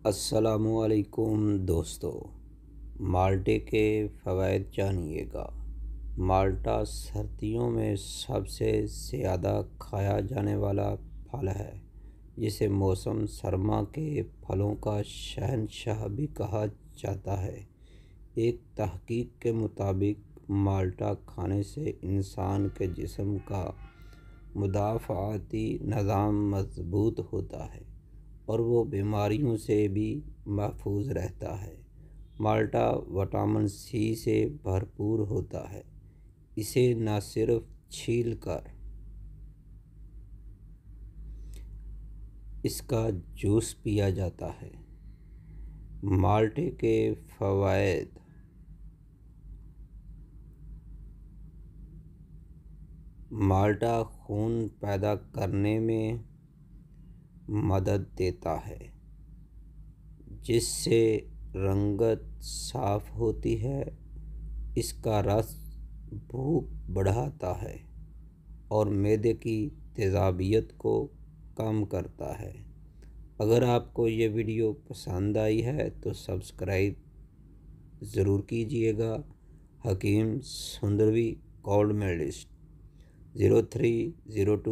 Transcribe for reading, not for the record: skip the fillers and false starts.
अस्सलामुअलैकुम दोस्तों, माल्टे के फ़वाइद जानिएगा। माल्टा सर्दियों में सबसे ज़्यादा खाया जाने वाला फल है, जिसे मौसम सरमा के फलों का शहंशाह भी कहा जाता है। एक तहकीक के मुताबिक माल्टा खाने से इंसान के जिस्म का मुदाफ़ाती निज़ाम मज़बूत होता है और वो बीमारियों से भी महफूज रहता है। माल्टा विटामिन सी से भरपूर होता है। इसे न सिर्फ छील कर इसका जूस पिया जाता है। माल्टे के फ़वाइद: माल्टा खून पैदा करने में मदद देता है, जिससे रंगत साफ़ होती है। इसका रस भूख बढ़ाता है और मैदे की तेज़ाबियत को कम करता है। अगर आपको ये वीडियो पसंद आई है तो सब्सक्राइब ज़रूर कीजिएगा। हकीम सुंदरवी, गोल्ड मेडलिस्ट, 0302।